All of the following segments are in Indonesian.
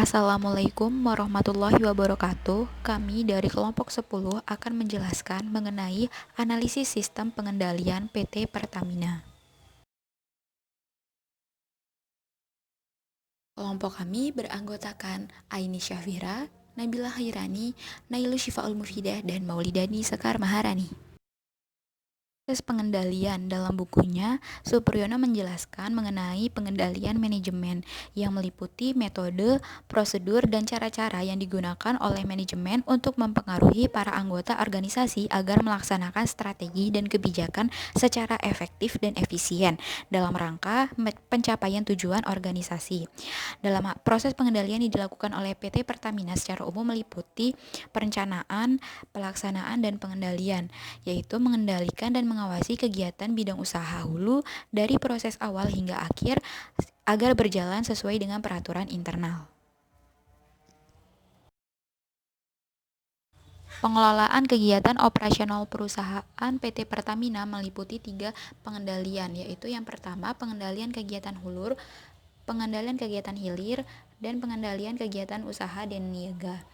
Assalamualaikum warahmatullahi wabarakatuh. Kami dari kelompok 10 akan menjelaskan mengenai analisis sistem pengendalian PT Pertamina. Kelompok kami beranggotakan Aini Syafira, Nabila Hairani, Nailu Syifaul Mufidah, dan Maulidani Sekar Maharani. Proses pengendalian dalam bukunya, Supriyono menjelaskan mengenai pengendalian manajemen yang meliputi metode, prosedur, dan cara-cara yang digunakan oleh manajemen untuk mempengaruhi para anggota organisasi agar melaksanakan strategi dan kebijakan secara efektif dan efisien dalam rangka pencapaian tujuan organisasi. Dalam proses pengendalian yang dilakukan oleh PT Pertamina secara umum meliputi perencanaan, pelaksanaan, dan pengendalian, yaitu mengendalikan dan mengawasi kegiatan bidang usaha hulu dari proses awal hingga akhir agar berjalan sesuai dengan peraturan internal. Pengelolaan kegiatan operasional perusahaan PT Pertamina meliputi 3 pengendalian, yaitu yang pertama pengendalian kegiatan hulu, pengendalian kegiatan hilir, dan pengendalian kegiatan usaha dan niaga.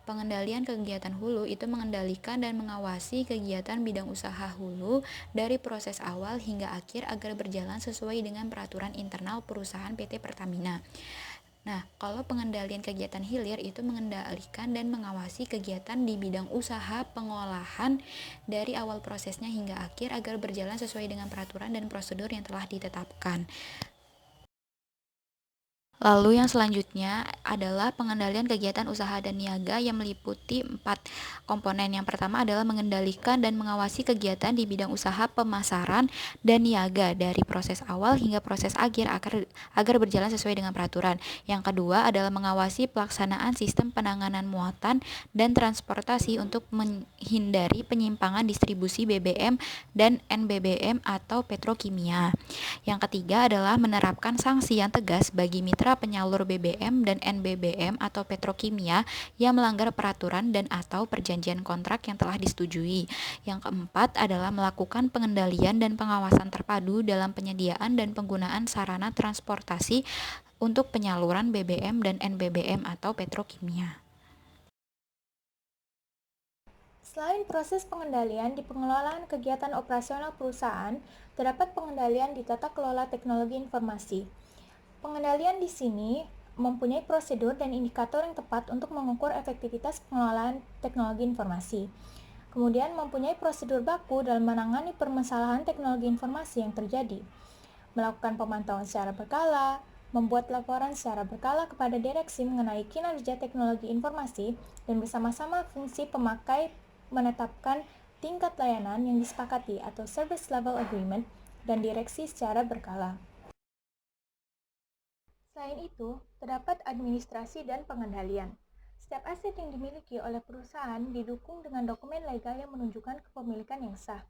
Pengendalian kegiatan hulu itu mengendalikan dan mengawasi kegiatan bidang usaha hulu dari proses awal hingga akhir agar berjalan sesuai dengan peraturan internal perusahaan PT Pertamina. Nah, kalau pengendalian kegiatan hilir itu mengendalikan dan mengawasi kegiatan di bidang usaha pengolahan dari awal prosesnya hingga akhir agar berjalan sesuai dengan peraturan dan prosedur yang telah ditetapkan. Lalu yang selanjutnya adalah pengendalian kegiatan usaha dan niaga yang meliputi 4 komponen. Yang pertama adalah mengendalikan dan mengawasi kegiatan di bidang usaha pemasaran dan niaga dari proses awal hingga proses akhir agar berjalan sesuai dengan peraturan. Yang kedua adalah mengawasi pelaksanaan sistem penanganan muatan dan transportasi untuk menghindari penyimpangan distribusi BBM dan NBBM atau petrokimia. Yang ketiga adalah menerapkan sanksi yang tegas bagi mitra penyalur BBM dan NBBM atau petrokimia yang melanggar peraturan dan atau perjanjian kontrak yang telah disetujui. Yang keempat adalah melakukan pengendalian dan pengawasan terpadu dalam penyediaan dan penggunaan sarana transportasi untuk penyaluran BBM dan NBBM atau petrokimia. Selain proses pengendalian di pengelolaan kegiatan operasional perusahaan, terdapat pengendalian di tata kelola teknologi informasi. Pengendalian di sini mempunyai prosedur dan indikator yang tepat untuk mengukur efektivitas pengelolaan teknologi informasi. Kemudian mempunyai prosedur baku dalam menangani permasalahan teknologi informasi yang terjadi. Melakukan pemantauan secara berkala, membuat laporan secara berkala kepada direksi mengenai kinerja teknologi informasi, dan bersama-sama fungsi pemakai menetapkan tingkat layanan yang disepakati atau service level agreement dan direksi secara berkala. Selain itu, terdapat administrasi dan pengendalian. Setiap aset yang dimiliki oleh perusahaan didukung dengan dokumen legal yang menunjukkan kepemilikan yang sah.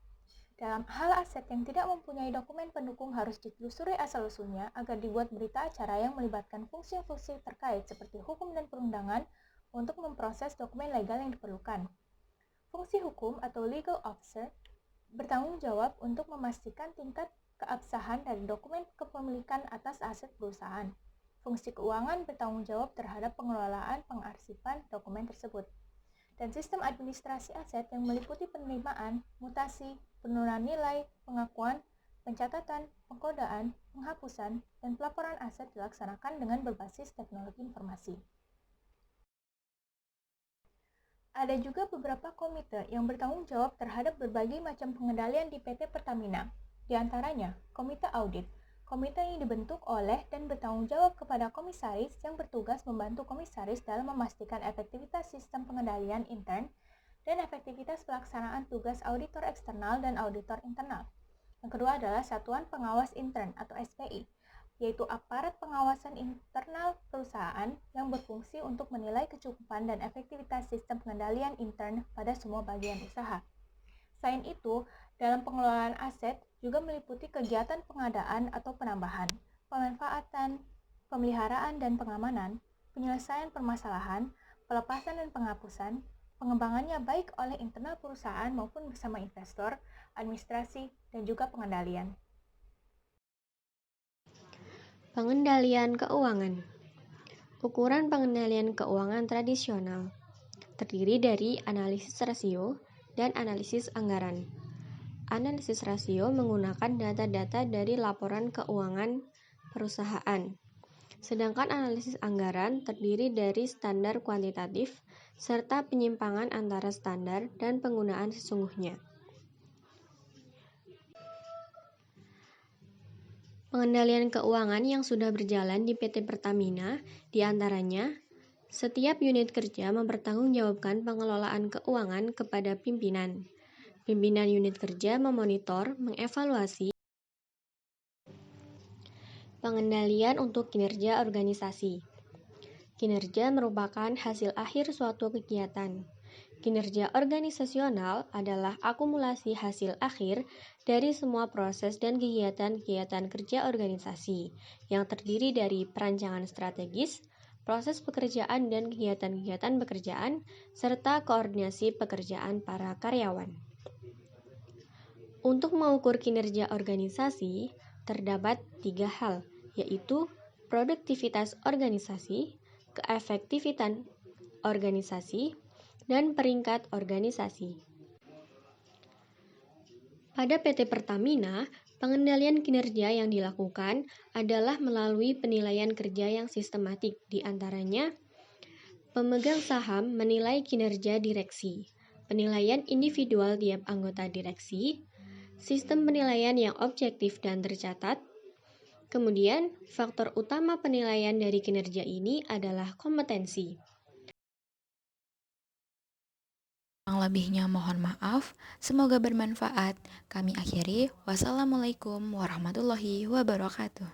Dalam hal aset yang tidak mempunyai dokumen pendukung harus ditelusuri asal-usulnya agar dibuat berita acara yang melibatkan fungsi-fungsi terkait seperti hukum dan perundangan untuk memproses dokumen legal yang diperlukan. Fungsi hukum atau legal officer bertanggung jawab untuk memastikan tingkat keabsahan dari dokumen kepemilikan atas aset perusahaan. Fungsi keuangan bertanggung jawab terhadap pengelolaan pengarsipan dokumen tersebut. Dan sistem administrasi aset yang meliputi penerimaan, mutasi, penurunan nilai, pengakuan, pencatatan, pengkodaan, penghapusan, dan pelaporan aset dilaksanakan dengan berbasis teknologi informasi. Ada juga beberapa komite yang bertanggung jawab terhadap berbagai macam pengendalian di PT Pertamina. Di antaranya, Komite Audit. Komite yang dibentuk oleh dan bertanggung jawab kepada komisaris yang bertugas membantu komisaris dalam memastikan efektivitas sistem pengendalian intern dan efektivitas pelaksanaan tugas auditor eksternal dan auditor internal. Yang kedua adalah Satuan Pengawas Intern atau SPI, yaitu aparat pengawasan internal perusahaan yang berfungsi untuk menilai kecukupan dan efektivitas sistem pengendalian intern pada semua bagian usaha. Selain itu, dalam pengelolaan aset juga meliputi kegiatan pengadaan atau penambahan, pemanfaatan, pemeliharaan dan pengamanan, penyelesaian permasalahan, pelepasan dan penghapusan, pengembangannya baik oleh internal perusahaan maupun bersama investor, administrasi, dan juga pengendalian. Pengendalian keuangan. Ukuran pengendalian keuangan tradisional terdiri dari analisis rasio dan analisis anggaran. Analisis rasio menggunakan data-data dari laporan keuangan perusahaan. Sedangkan analisis anggaran terdiri dari standar kuantitatif serta penyimpangan antara standar dan penggunaan sesungguhnya. Pengendalian keuangan yang sudah berjalan di PT Pertamina diantaranya setiap unit kerja mempertanggungjawabkan pengelolaan keuangan kepada pimpinan. Pimpinan unit kerja memonitor, mengevaluasi pengendalian untuk kinerja organisasi. Kinerja merupakan hasil akhir suatu kegiatan. Kinerja organisasional adalah akumulasi hasil akhir dari semua proses dan kegiatan-kegiatan kerja organisasi yang terdiri dari perancangan strategis, proses pekerjaan dan kegiatan-kegiatan pekerjaan, serta koordinasi pekerjaan para karyawan. Untuk mengukur kinerja organisasi, terdapat 3 hal, yaitu produktivitas organisasi, keefektifan organisasi, dan peringkat organisasi. Pada PT Pertamina, pengendalian kinerja yang dilakukan adalah melalui penilaian kerja yang sistematik, di antaranya pemegang saham menilai kinerja direksi, penilaian individual tiap anggota direksi, sistem penilaian yang objektif dan tercatat. Kemudian, faktor utama penilaian dari kinerja ini adalah kompetensi. Yang lebihnya mohon maaf, semoga bermanfaat. Kami akhiri, wassalamualaikum warahmatullahi wabarakatuh.